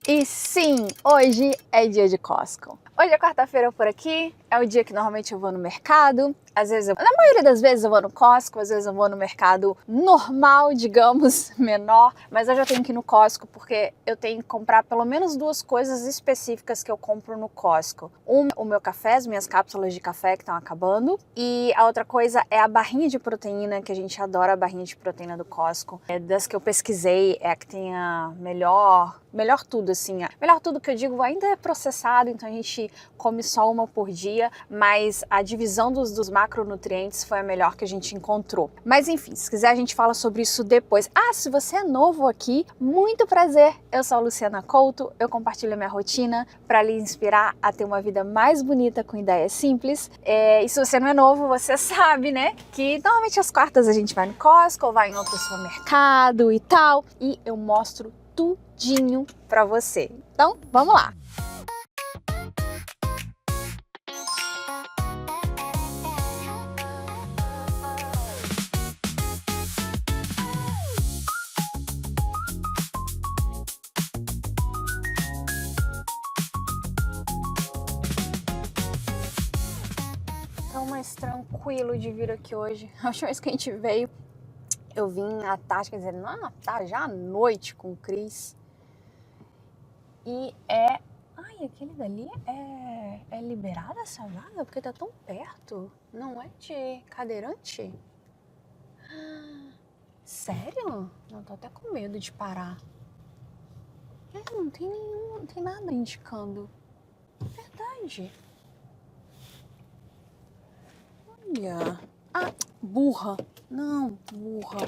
E sim, hoje é dia de Costco. Hoje é quarta-feira por aqui, é o dia que normalmente eu vou no mercado. Às vezes, na maioria das vezes eu vou no Costco, às vezes eu vou no mercado normal, digamos, menor. Mas hoje eu tenho que ir no Costco porque eu tenho que comprar pelo menos duas coisas específicas que eu compro no Costco. O meu café, as minhas cápsulas de café que estão acabando. E a outra coisa é a barrinha de proteína, que a gente adora a barrinha de proteína do Costco. É das que eu pesquisei, é a que tem a melhor tudo, assim. Melhor tudo que eu digo ainda é processado, então a gente come só uma por dia, mas a divisão dos macronutrientes foi a melhor que a gente encontrou. Mas enfim, se quiser a gente fala sobre isso depois. Ah, se você é novo aqui, muito prazer! Eu sou a Luciana Couto, eu compartilho a minha rotina para lhe inspirar a ter uma vida mais bonita com ideias simples. E se você não é novo, você sabe, né, que normalmente às quartas a gente vai no Costco ou vai em outro supermercado e tal, e eu mostro tudinho pra você. Então, vamos lá! Tá mais tranquilo de vir aqui hoje. A última vez que a gente veio, eu vim à tarde, quer dizer, não, tá já à noite com o Cris. E ai, aquele dali é liberada essa vaga? Porque tá tão perto. Não é de cadeirante? Sério? Não, tô até com medo de parar. Não tem nada indicando. Verdade. Olha. Ah, burra. Não, burra.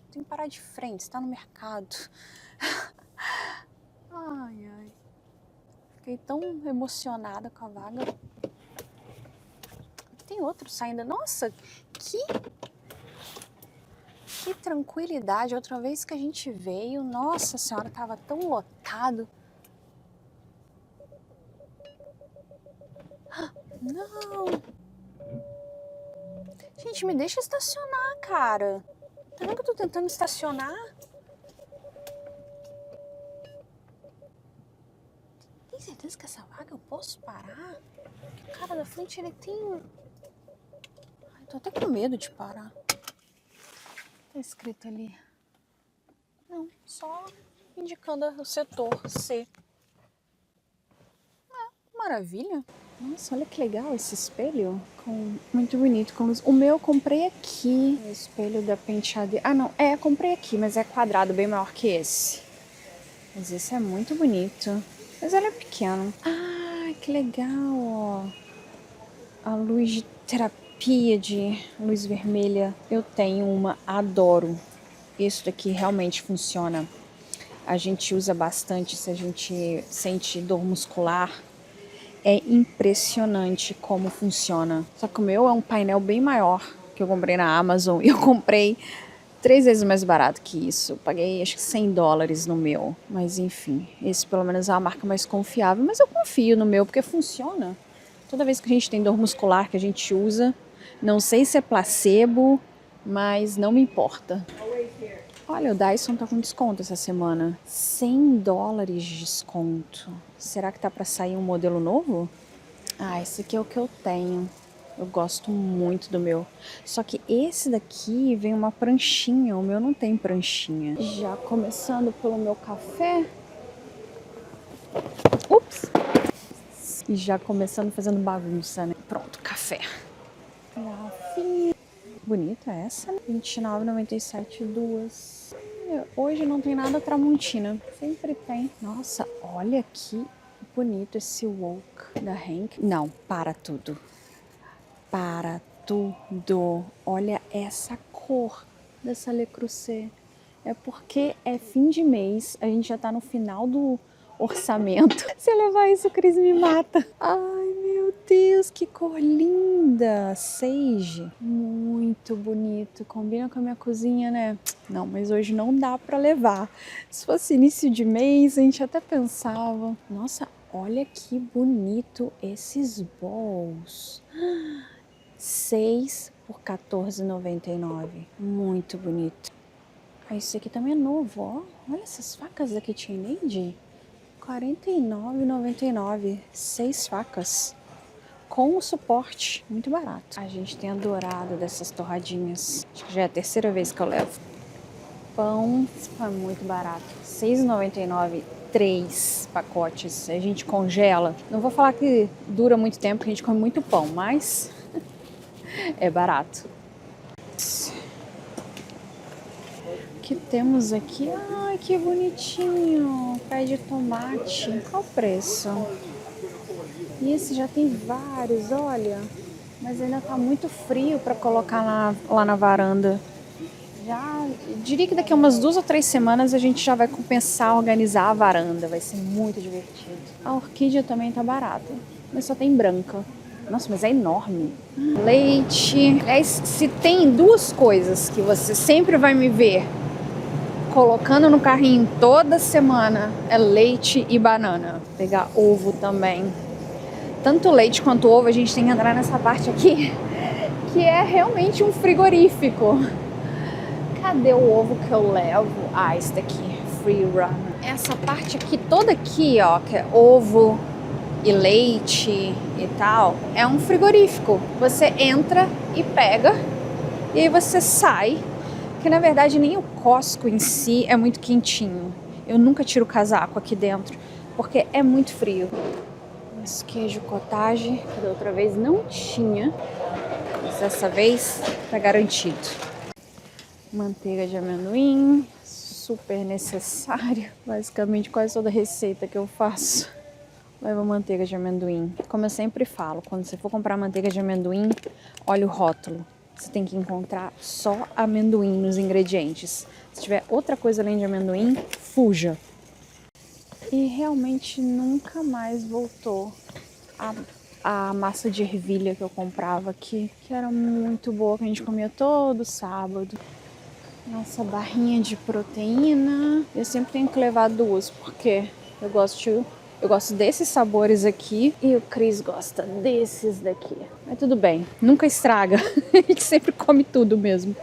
Tem que parar de frente, você tá no mercado. Ai, ai. Fiquei tão emocionada com a vaga. Tem outro saindo. Nossa, que tranquilidade. Outra vez que a gente veio, nossa senhora, tava tão lotado. Não. Gente, me deixa estacionar, cara. Tá vendo que eu tô tentando estacionar? Tem certeza que essa vaga eu posso parar? O cara da frente, ele tem... Ai, tô até com medo de parar. Tá escrito ali. Não, só indicando o setor C. Maravilha. Nossa, olha que legal esse espelho. Muito bonito. O meu eu comprei aqui. O espelho da penteadeira. Ah, não. Comprei aqui, mas é quadrado, bem maior que esse. Mas esse é muito bonito. Mas ele é pequeno. Ah, que legal, ó. A luz de terapia de luz vermelha. Eu tenho uma, adoro. Isso daqui realmente funciona. A gente usa bastante se a gente sente dor muscular. É impressionante como funciona. Só que o meu é um painel bem maior que eu comprei na Amazon. E eu comprei 3 vezes mais barato que isso. Paguei acho que $100 no meu. Mas enfim, esse pelo menos é a marca mais confiável. Mas eu confio no meu porque funciona. Toda vez que a gente tem dor muscular que a gente usa. Não sei se é placebo, mas não me importa. Olha, o Dyson tá com desconto essa semana. $100 de desconto. Será que tá pra sair um modelo novo? Ah, esse aqui é o que eu tenho. Eu gosto muito do meu. Só que esse daqui vem uma pranchinha. O meu não tem pranchinha. Já começando pelo meu café. Ups! E já começando fazendo bagunça, né? Pronto, café. Garrafinha. Bonita essa, né? R$29,97 duas. Hoje não tem nada Tramontina. Sempre tem. Nossa, olha que bonito esse woke da Henk. Não, para tudo. Para tudo. Olha essa cor dessa Le Creuset. É porque é fim de mês, a gente já tá no final do orçamento. Se eu levar isso, o Cris me mata. Ai, meu Deus, que cor linda. Sage. Muito bonito. Combina com a minha cozinha, né? Não, mas hoje não dá pra levar. Se fosse início de mês, a gente até pensava. Nossa, olha que bonito esses bowls. 6 por R$14,99. Muito bonito. Ah, esse aqui também é novo, ó. Olha essas facas da KitchenAid. R$ 49,99. 6 facas. Com o suporte. Muito barato. A gente tem adorado dessas torradinhas. Acho que já é a terceira vez que eu levo. Pão foi muito barato. R$ 6,99. 3 pacotes. A gente congela. Não vou falar que dura muito tempo, porque a gente come muito pão, mas é barato. O que temos aqui? Ai, que bonitinho. Pé de tomate. Qual o preço? E esse já tem vários, olha. Mas ainda tá muito frio para colocar lá na varanda. Já diria que daqui a umas 2 ou 3 semanas a gente já vai começar a organizar a varanda. Vai ser muito divertido. A orquídea também tá barata, mas só tem branca. Nossa, mas é enorme. Leite. Aliás, se tem duas coisas que você sempre vai me ver colocando no carrinho toda semana, é leite e banana. Vou pegar ovo também. Tanto leite quanto ovo, a gente tem que entrar nessa parte aqui, que é realmente um frigorífico. Cadê o ovo que eu levo? Ah, esse daqui, Free Run. Essa parte aqui, toda aqui, ó, que é ovo e leite e tal, é um frigorífico. Você entra e pega, e aí você sai, que na verdade nem o Costco em si é muito quentinho. Eu nunca tiro o casaco aqui dentro, porque é muito frio. Esse queijo cottage, que da outra vez não tinha, mas dessa vez tá garantido. Manteiga de amendoim, super necessário. Basicamente quase toda receita que eu faço leva manteiga de amendoim. Como eu sempre falo, quando você for comprar manteiga de amendoim, olha o rótulo. Você tem que encontrar só amendoim nos ingredientes. Se tiver outra coisa além de amendoim, fuja. E realmente nunca mais voltou a massa de ervilha que eu comprava aqui, que era muito boa, que a gente comia todo sábado. Nossa barrinha de proteína. Eu sempre tenho que levar 2, porque eu gosto desses sabores aqui e o Cris gosta desses daqui. Mas tudo bem, nunca estraga. A gente sempre come tudo mesmo.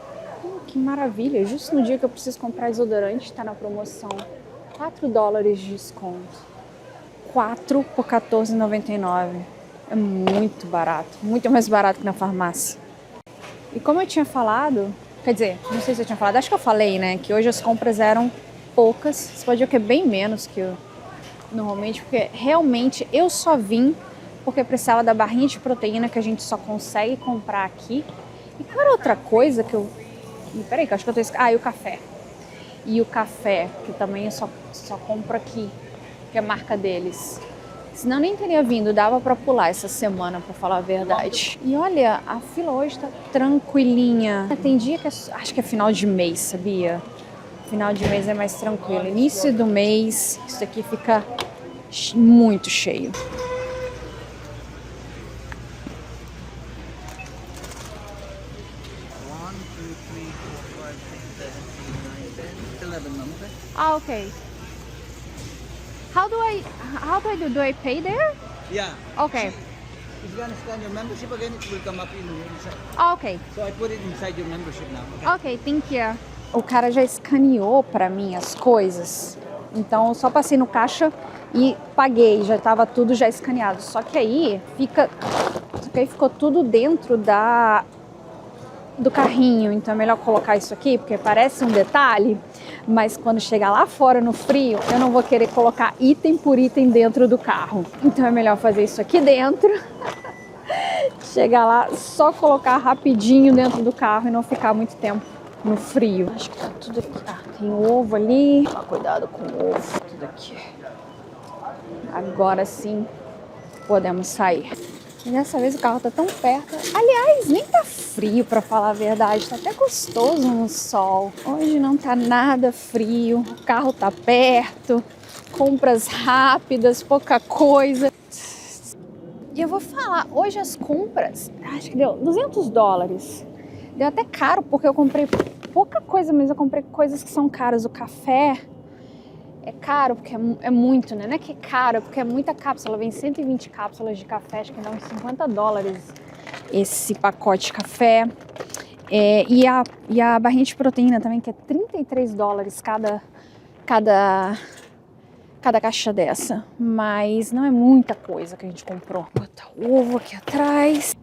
Que maravilha, justo no dia que eu preciso comprar desodorante, tá na promoção. $4 de desconto. 4 por R$14,99. É muito barato, muito mais barato que na farmácia. E como eu tinha falado, quer dizer, não sei se eu tinha falado, acho que eu falei, né, que hoje as compras eram poucas. Você pode ver que é bem menos que eu normalmente, porque realmente eu só vim porque precisava da barrinha de proteína que a gente só consegue comprar aqui. E qual era outra coisa que eu... Peraí, que eu acho que eu tô... Ah, e o café. E o café, que também eu só compro aqui, que é a marca deles. Senão nem teria vindo, dava pra pular essa semana, pra falar a verdade. E olha, a fila hoje tá tranquilinha. Tem dia que acho que é final de mês, sabia? Final de mês é mais tranquilo. Início do mês, isso aqui fica muito cheio. Ah, ok. How do I do? Do I pay there? Yeah. Okay. If you're gonna scan your membership again, it will come up inside. Ah, ok. So I put it inside your membership now. Ok, thank you. O cara já escaneou pra mim as coisas. Então eu só passei no caixa e paguei, já tava tudo já escaneado. Só que aí ficou tudo dentro do carrinho, então é melhor colocar isso aqui, porque parece um detalhe, mas quando chegar lá fora no frio, eu não vou querer colocar item por item dentro do carro. Então é melhor fazer isso aqui dentro, chegar lá, só colocar rapidinho dentro do carro e não ficar muito tempo no frio. Acho que tá tudo aqui. Ah, tem o ovo ali. Toma cuidado com o ovo. Tudo aqui. Agora sim podemos sair. E dessa vez o carro tá tão perto. Aliás, nem tá frio, pra falar a verdade. Tá até gostoso no sol. Hoje não tá nada frio. O carro tá perto. Compras rápidas, pouca coisa. E eu vou falar, hoje as compras, acho que deu $200. Deu até caro, porque eu comprei pouca coisa, mas eu comprei coisas que são caras. O café é caro, porque é muito, né? Não é que é caro, é porque é muita cápsula. Vem 120 cápsulas de café, acho que dá uns $50 esse pacote de café. E a barrinha de proteína também, que é $33 cada caixa dessa, mas não é muita coisa que a gente comprou. Vou botar o ovo aqui atrás.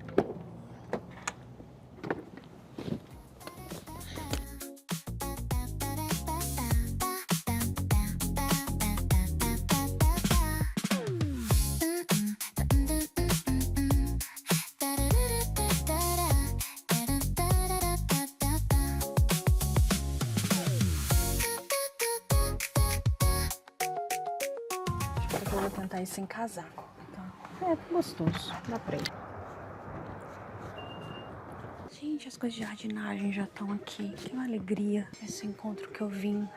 Eu vou tentar ir sem casaco, tá? É gostoso, dá pra ir. Gente, as coisas de jardinagem já estão aqui. Que uma alegria esse encontro que eu vim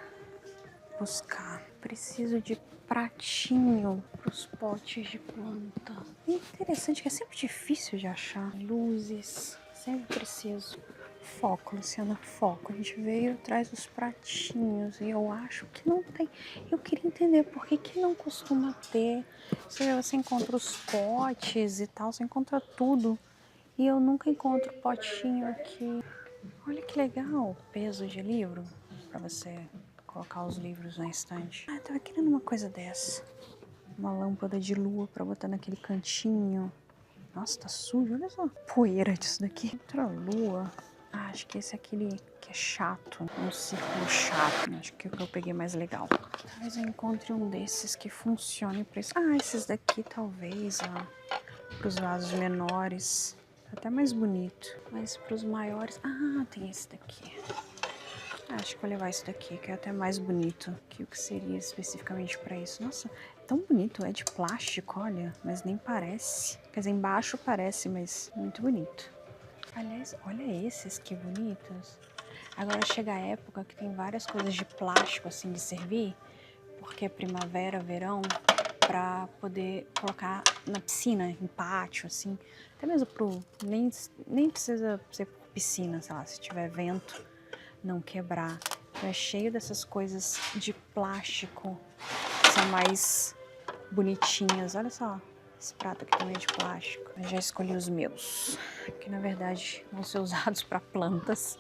buscar. Preciso de pratinho para os potes de planta. É interessante que é sempre difícil de achar. Luzes, sempre preciso. Foco, Luciana, foco. A gente veio atrás dos pratinhos e eu acho que não tem. Eu queria entender por que que não costuma ter. Você encontra os potes e tal, você encontra tudo. E eu nunca encontro potinho aqui. Olha que legal, peso de livro para você colocar os livros na estante. Ah, eu tava querendo uma coisa dessa. Uma lâmpada de lua para botar naquele cantinho. Nossa, tá sujo, olha só. Poeira disso daqui. Outra lua. Ah, acho que esse é aquele que é chato. Um círculo chato. Acho que é o que eu peguei mais legal. Talvez eu encontre um desses que funcione pra isso. Ah, esses daqui talvez, ó. Pros vasos menores. Até mais bonito. Mas pros maiores... Ah, tem esse daqui. Acho que vou levar esse daqui, que é até mais bonito que o que seria especificamente pra isso. Nossa, é tão bonito. É de plástico, olha. Mas nem parece. Quer dizer, embaixo parece, mas muito bonito. Aliás, olha esses que bonitos. Agora chega a época que tem várias coisas de plástico, assim, de servir. Porque é primavera, verão, pra poder colocar na piscina, em pátio, assim. Até mesmo pro... Nem precisa ser por piscina, sei lá, se tiver vento, não quebrar. Então é cheio dessas coisas de plástico, que são mais bonitinhas. Olha só, esse prato aqui também é de plástico. Eu já escolhi os meus, que na verdade vão ser usados para plantas.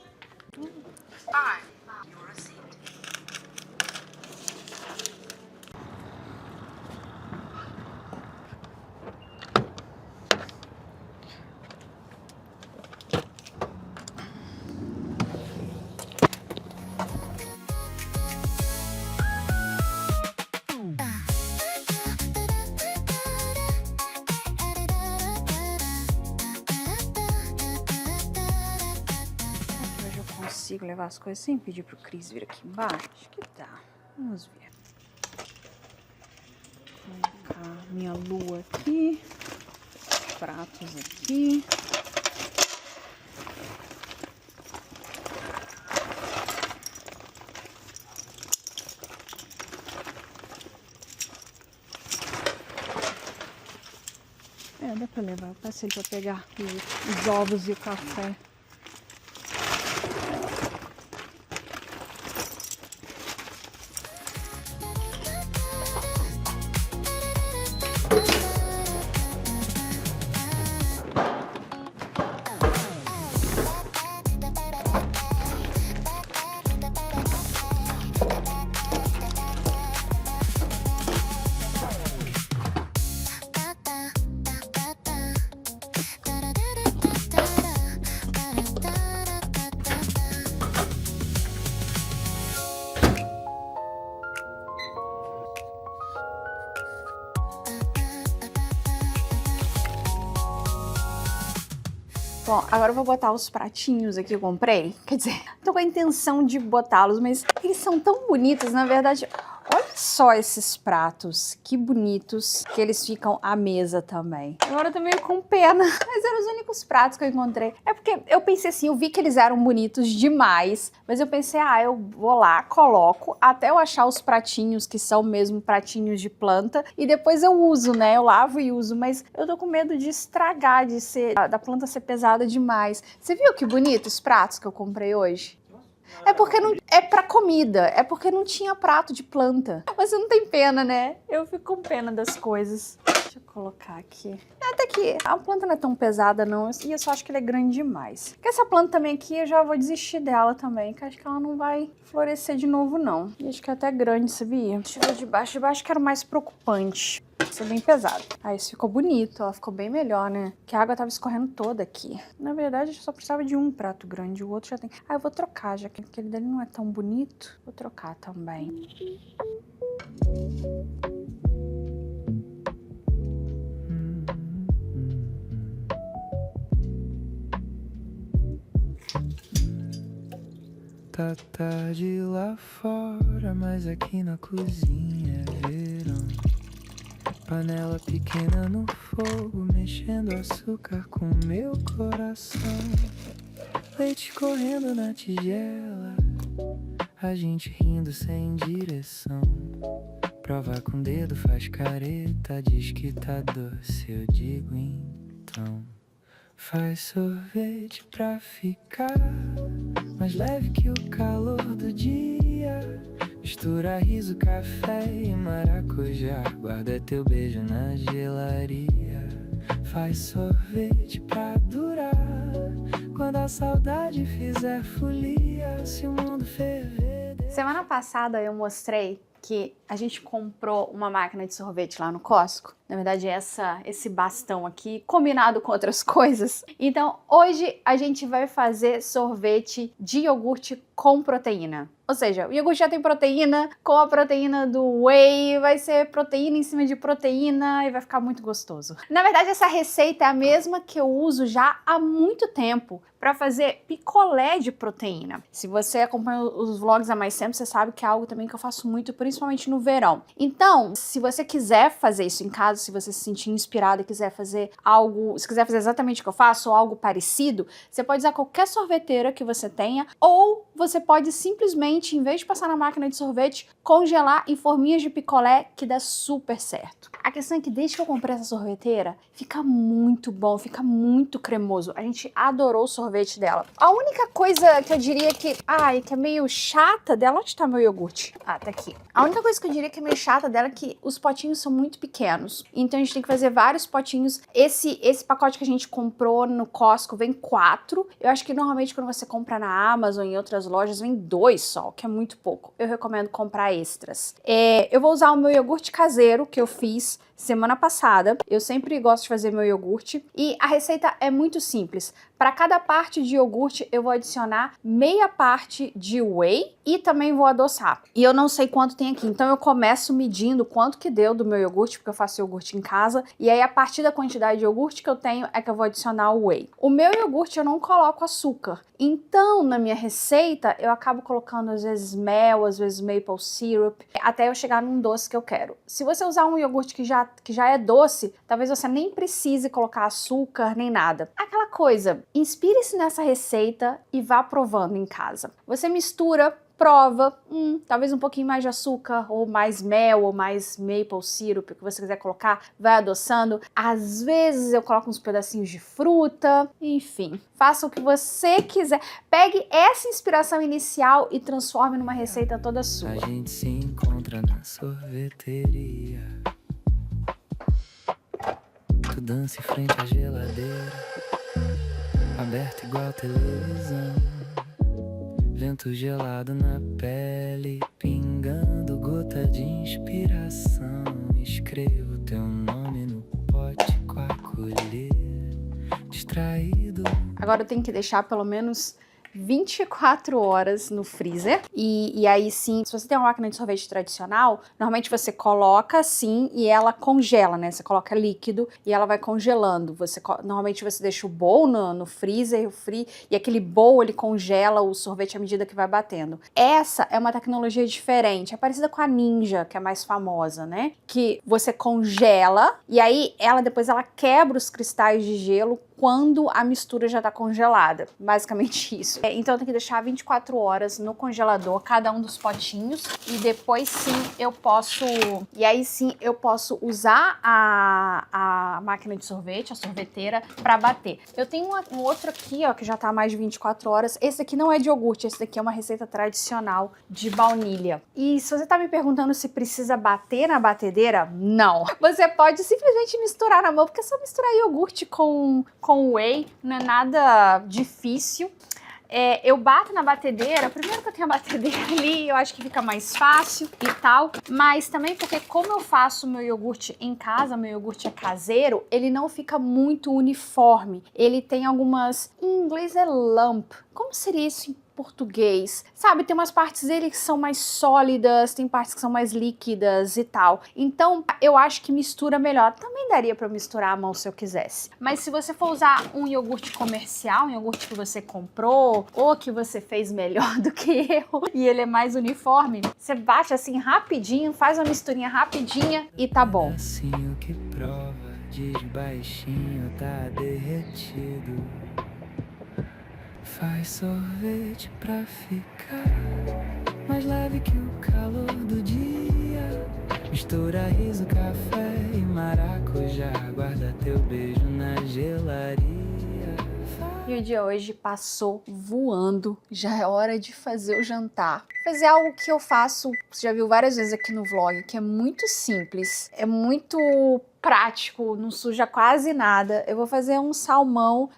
Hoje eu consigo levar as coisas sem pedir pro Cris vir aqui embaixo? Acho que dá. Vamos ver. Vou colocar minha lua aqui. Pratos aqui. É, dá pra levar. Eu passei pra pegar os ovos e o café. Bom, agora eu vou botar os pratinhos aqui que eu comprei. Quer dizer, tô com a intenção de botá-los, mas eles são tão bonitos, na verdade. Olha só esses pratos, que bonitos que eles ficam à mesa também. Agora eu tô meio com pena, mas eram os únicos pratos que eu encontrei. É porque eu pensei assim, eu vi que eles eram bonitos demais, mas eu pensei, eu vou lá, coloco, até eu achar os pratinhos que são mesmo pratinhos de planta, e depois eu uso, né? Eu lavo e uso, mas eu tô com medo de estragar, da planta ser pesada demais. Você viu que bonito os pratos que eu comprei hoje? É porque não é pra comida, é porque não tinha prato de planta. Mas você não tem pena, né? Eu fico com pena das coisas. Deixa eu colocar aqui. Até que a planta não é tão pesada não, e eu só acho que ela é grande demais. Porque essa planta também aqui, eu já vou desistir dela também, que acho que ela não vai florescer de novo não. E acho que é até grande, sabia? Deixa eu ver de baixo que era o mais preocupante. Isso é bem pesado. Aí isso ficou bonito, ó, ficou bem melhor, né? Que a água tava escorrendo toda aqui. Na verdade, eu só precisava de um prato grande, o outro já tem. Ah, eu vou trocar, já que aquele dele não é tão bonito. Vou trocar também. Tá tarde lá fora, mas aqui na cozinha é verão. Panela pequena no fogo, mexendo açúcar com meu coração. Leite correndo na tigela, a gente rindo sem direção. Prova com o dedo, faz careta, diz que tá doce, eu digo então. Faz sorvete pra ficar mais leve que o calor do dia. Mistura riso, café e maracujá. Guarda teu beijo na gelaria. Faz sorvete pra durar. Quando a saudade fizer folia, se o mundo ferver. Semana passada eu mostrei que a gente comprou uma máquina de sorvete lá no Costco. Na verdade, esse bastão aqui, combinado com outras coisas. Então, hoje a gente vai fazer sorvete de iogurte com proteína. Ou seja, o iogurte já tem proteína, com a proteína do whey, vai ser proteína em cima de proteína e vai ficar muito gostoso. Na verdade, essa receita é a mesma que eu uso já há muito tempo para fazer picolé de proteína. Se você acompanha os vlogs há mais tempo, você sabe que é algo também que eu faço muito, principalmente no verão. Então, se você quiser fazer isso em casa, se você se sentir inspirado e quiser fazer algo, se quiser fazer exatamente o que eu faço ou algo parecido, você pode usar qualquer sorveteira que você tenha, ou você pode simplesmente, em vez de passar na máquina de sorvete, congelar em forminhas de picolé, que dá super certo. A questão é que desde que eu comprei essa sorveteira, fica muito bom, fica muito cremoso. A gente adorou o sorvete dela. A única coisa que eu diria que é meio chata dela, onde tá meu iogurte? Ah, tá aqui. A única coisa que eu diria que é meio chata dela é que os potinhos são muito pequenos. Então a gente tem que fazer vários potinhos. Esse pacote que a gente comprou no Costco vem 4. Eu acho que normalmente quando você compra na Amazon e em outras lojas vem 2 só, que é muito pouco. Eu recomendo comprar extras. Eu vou usar o meu iogurte caseiro que eu fiz semana passada. Eu sempre gosto de fazer meu iogurte e a receita é muito simples. Para cada parte de iogurte eu vou adicionar meia parte de whey e também vou adoçar. E eu não sei quanto tem aqui, então eu começo medindo quanto que deu do meu iogurte, porque eu faço iogurte em casa, e aí a partir da quantidade de iogurte que eu tenho é que eu vou adicionar o whey. O meu iogurte eu não coloco açúcar, então na minha receita eu acabo colocando às vezes mel, às vezes maple syrup, até eu chegar num doce que eu quero. Se você usar um iogurte que já é doce, talvez você nem precise colocar açúcar nem nada. Aquela coisa, inspire-se nessa receita e vá provando em casa. Você mistura, prova, talvez um pouquinho mais de açúcar, ou mais mel, ou mais maple syrup, o que você quiser colocar, vai adoçando. Às vezes eu coloco uns pedacinhos de fruta, enfim. Faça o que você quiser. Pegue essa inspiração inicial e transforme numa receita toda sua. A gente se encontra na sorveteria. Tu dança em frente à geladeira, aberta igual televisão. Vento gelado na pele, pingando gota de inspiração. Escrevo teu nome no pote com a colher, distraído. Agora eu tenho que deixar pelo menos 24 horas no freezer. E aí sim, se você tem uma máquina de sorvete tradicional, normalmente você coloca assim e ela congela, né? Você coloca líquido e ela vai congelando. Normalmente você deixa o bowl no freezer, e aquele bowl ele congela o sorvete à medida que vai batendo. Essa é uma tecnologia diferente, é parecida com a Ninja, que é mais famosa, né? Que você congela e aí depois ela quebra os cristais de gelo quando a mistura já tá congelada. Basicamente isso. Então eu tenho que deixar 24 horas no congelador cada um dos potinhos e depois sim eu posso... E aí sim eu posso usar a máquina de sorvete, a sorveteira, pra bater. Eu tenho um outro aqui, ó, que já tá há mais de 24 horas. Esse aqui não é de iogurte, esse daqui é uma receita tradicional de baunilha. E se você tá me perguntando se precisa bater na batedeira, não. Você pode simplesmente misturar na mão, porque é só misturar iogurte com whey, não é nada difícil. Eu bato na batedeira, primeiro que eu tenho a batedeira ali, eu acho que fica mais fácil e tal, mas também porque como eu faço meu iogurte em casa, meu iogurte é caseiro, ele não fica muito uniforme. Ele tem algumas, em inglês é lump, como seria isso em português? Sabe, tem umas partes dele que são mais sólidas, tem partes que são mais líquidas e tal. Então, eu acho que mistura melhor. Também daria pra misturar à mão se eu quisesse. Mas se você for usar um iogurte comercial, um iogurte que você comprou, ou que você fez melhor do que eu, e ele é mais uniforme, você bate assim rapidinho, faz uma misturinha rapidinha e tá bom. Assim o que prova, diz baixinho, tá derretido. Faz sorvete pra ficar mais leve que o calor do dia. Mistura riso, café e maracujá. Guarda teu beijo na gelaria. E o dia hoje passou voando. Já é hora de fazer o jantar. Fazer algo que eu faço, você já viu várias vezes aqui no vlog, que é muito simples, é muito prático, não suja quase nada. Eu vou fazer um salmão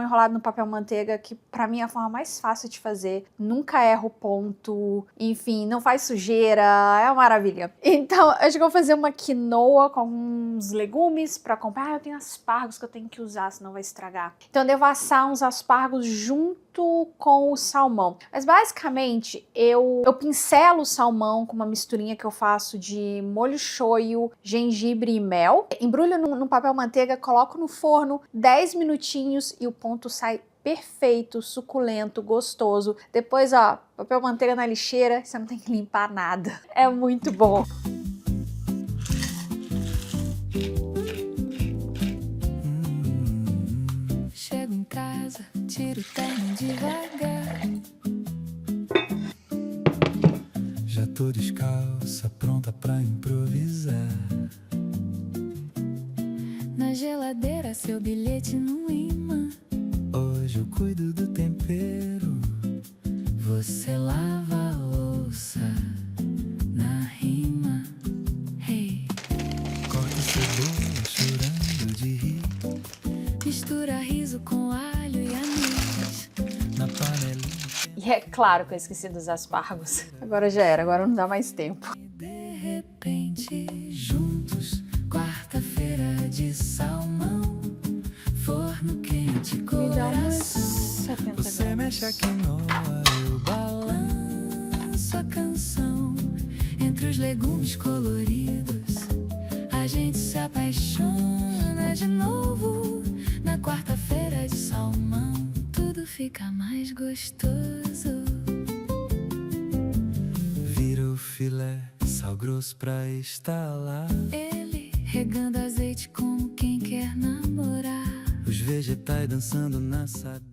enrolado no papel manteiga, que pra mim é a forma mais fácil de fazer. Nunca erro o ponto, enfim, não faz sujeira, é uma maravilha. Então, eu acho que eu vou fazer uma quinoa com uns legumes pra comprar. Eu tenho aspargos que eu tenho que usar, senão vai estragar. Então, eu devo assar uns aspargos junto com o salmão. Mas basicamente, eu pincelo o salmão com uma misturinha que eu faço de molho shoyu, gengibre e mel. Embrulho no papel manteiga, coloco no forno 10 minutinhos e o ponto sai perfeito, suculento, gostoso. Depois, ó, papel manteiga na lixeira, você não tem que limpar nada. É muito bom. Chego em casa, tiro o terno devagar. Já tô descalça, pronta pra improvisar. Na geladeira, seu bilhete no imã. Hoje eu cuido do tempero. Você lava a louça na rima. Hey. Corta cebola chorando de rir. Mistura riso com alho e anis na panelinha. E é claro que eu esqueci dos aspargos. Agora já era, agora não dá mais tempo. De repente, juntos, quarta-feira de salmão, forno quente, Me dá umas coração. 70 Você gramas. mexe a quinoa, eu balanço a canção. Entre os legumes coloridos, a gente se apaixona de novo. Na quarta-feira de salmão, tudo fica mais gostoso. Vira o filé, sal grosso pra estalar. Ele regando azeite como quem quer namorar. Os vegetais dançando na assadeira.